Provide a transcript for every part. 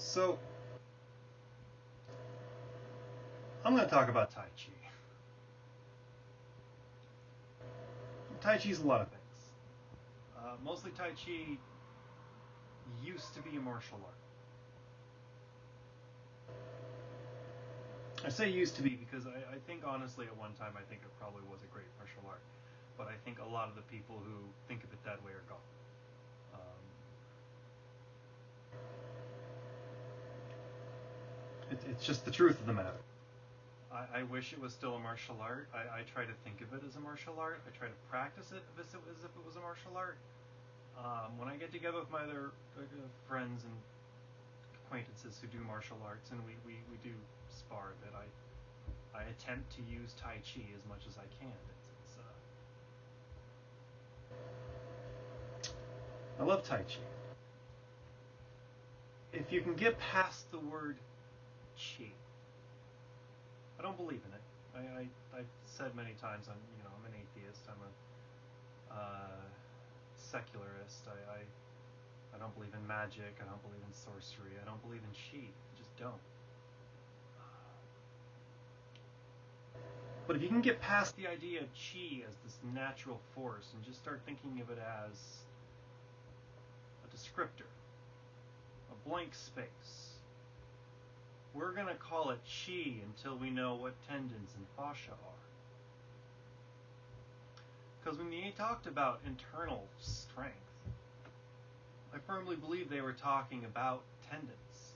So, I'm going to talk about Tai Chi. Tai Chi is a lot of things. Mostly Tai Chi used to be a martial art. I say used to be because I think honestly at one time I think it probably was a great martial art. But I think a lot of the people who think of it that way are gone. It's just the truth of the matter. I wish it was still a martial art. I try to think of it as a martial art. I try to practice it as if it was a martial art. When I get together with my other friends and acquaintances who do martial arts, and we do spar a bit, I attempt to use Tai Chi as much as I can. I love Tai Chi. If you can get past the word Chi, I don't believe in it. I've said many times I'm an atheist. I'm a secularist. I don't believe in magic. I don't believe in sorcery. I don't believe in Chi. I just don't. But if you can get past the idea of Chi as this natural force and just start thinking of it as a descriptor, a blank space, we're going to call it Chi until we know what tendons and fascia are. Because when they talked about internal strength, I firmly believe they were talking about tendons.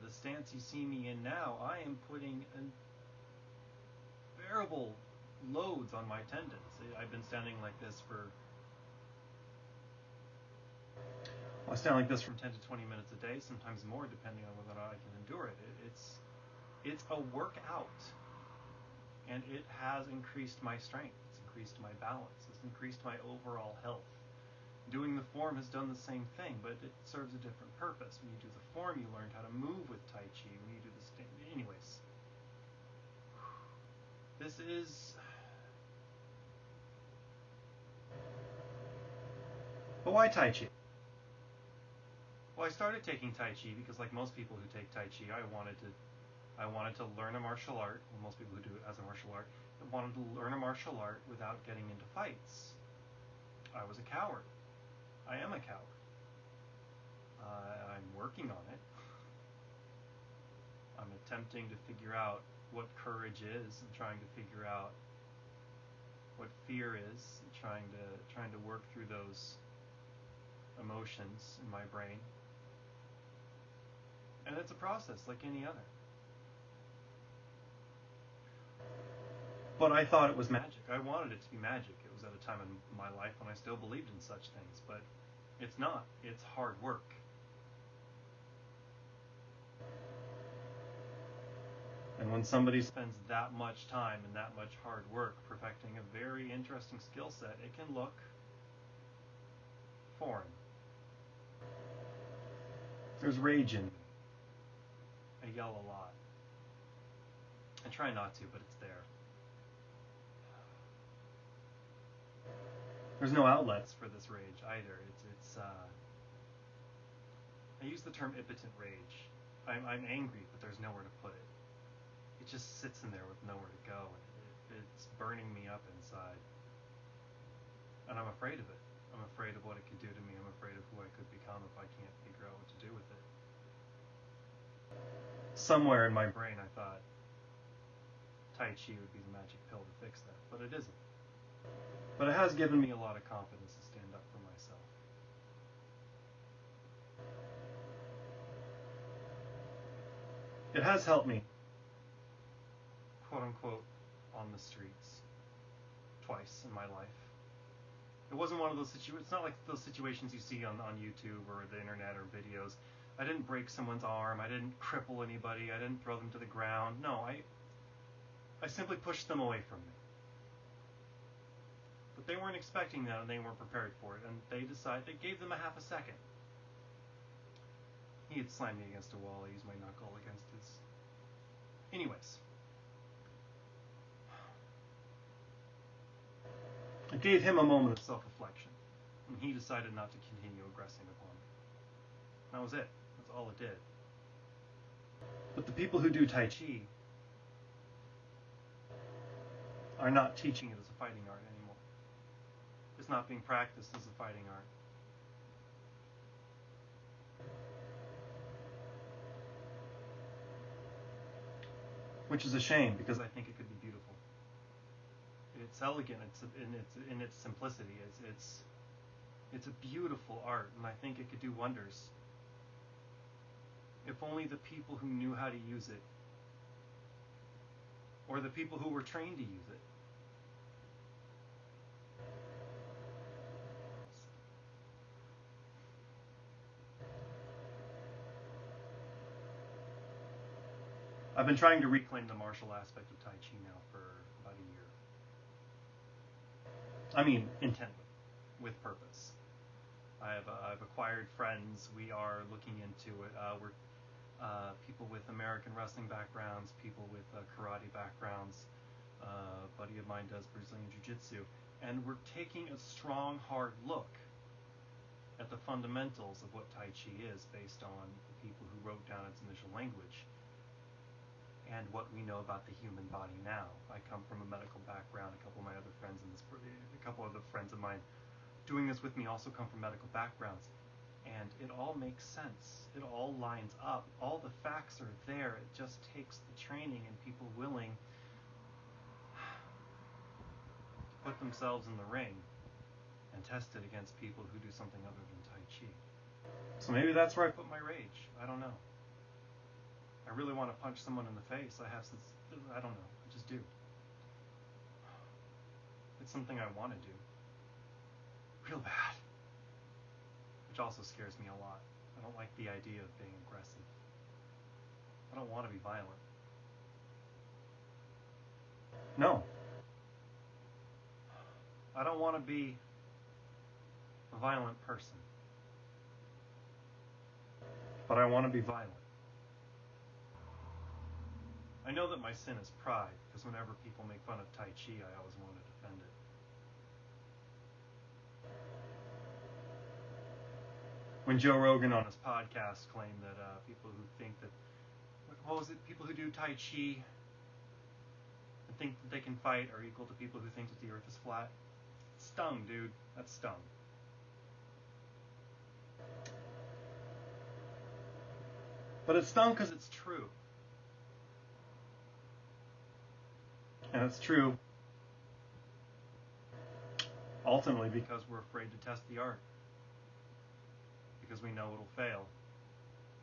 The stance you see me in now, I am putting unbearable loads on my tendons. I've been standing like this I stand like this from 10 to 20 minutes a day, sometimes more, depending on whether or not I can endure it. It's a workout, and it has increased my strength. It's increased my balance. It's increased my overall health. Doing the form has done the same thing, but it serves a different purpose. When you do the form, you learned how to move with Tai Chi. When you do the anyways, this is. But why Tai Chi? Well, I started taking Tai Chi because, like most people who take Tai Chi, I wanted to learn a martial art. Well, most people who do it as a martial art, I wanted to learn a martial art without getting into fights. I was a coward. I am a coward. I'm working on it. I'm attempting to figure out what courage is, and trying to figure out what fear is, and trying to work through those emotions in my brain. And it's a process like any other. But I thought it was magic. I wanted it to be magic. It was at a time in my life when I still believed in such things, but it's not. It's hard work. And when somebody spends that much time and that much hard work perfecting a very interesting skill set, it can look foreign. There's rage in me. I yell a lot. I try not to, but it's there. There's no outlets for this rage either. I use the term impotent rage. I'm angry, but there's nowhere to put it. It just sits in there with nowhere to go, and it's burning me up inside. And I'm afraid of it. I'm afraid of what it could do to me. I'm afraid of who I could become if I can't figure out what to do with it. Somewhere in my brain I thought Tai Chi would be the magic pill to fix that, but it isn't. But it has given me a lot of confidence to stand up for myself. It has helped me, quote unquote, on the streets twice in my life. It wasn't one of those situations. It's not like those situations you see on YouTube or the internet or videos. I didn't break someone's arm. I didn't cripple anybody. I didn't throw them to the ground. No, I simply pushed them away from me. But they weren't expecting that, and they weren't prepared for it, and they gave them a half a second. He had slammed me against a wall. I used my knuckle against his. Anyways. I gave him a moment of self-reflection, and he decided not to continue aggressing upon me. That was it. That's That's all it did. But the people who do Tai Chi are not teaching it as a fighting art anymore. It's not being practiced as a fighting art. Which is a shame, because I think it could be beautiful. It's elegant. It's in its simplicity. It's a beautiful art, and I think it could do wonders. If only the people who knew how to use it, or the people who were trained to use it. I've been trying to reclaim the martial aspect of Tai Chi now for about a year. I mean, intently, with purpose. I've acquired friends. We are looking into it. We're people with American wrestling backgrounds, people with karate backgrounds. A buddy of mine does Brazilian Jiu-Jitsu. And we're taking a strong, hard look at the fundamentals of what Tai Chi is based on the people who wrote down its initial language and what we know about the human body now. I come from a medical background. A couple of my other friends a couple of the friends of mine doing this with me also come from medical backgrounds. And it all makes sense. It all lines up. All the facts are there. It just takes the training and people willing to put themselves in the ring and test it against people who do something other than Tai Chi. So maybe that's where I put my rage. I don't know. I really want to punch someone in the face. I don't know. I just do. It's something I want to do. Real bad. Which also scares me a lot. I don't like the idea of being aggressive. I don't want to be violent. No. I don't want to be a violent person. But I want to be violent. I know that my sin is pride, because whenever people make fun of Tai Chi, I always want to defend it. When Joe Rogan on his podcast claimed that people who think that, what was it, people who do Tai Chi and think that they can fight are equal to people who think that the earth is flat. Stung, dude. That's stung. But it's stung because it's true. And it's true ultimately because we're afraid to test the art. Because we know it'll fail.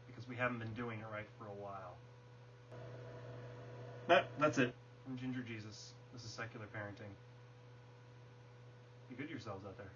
Because we haven't been doing it right for a while. That's it. From Ginger Jesus. This is Secular Parenting. Be good to yourselves out there.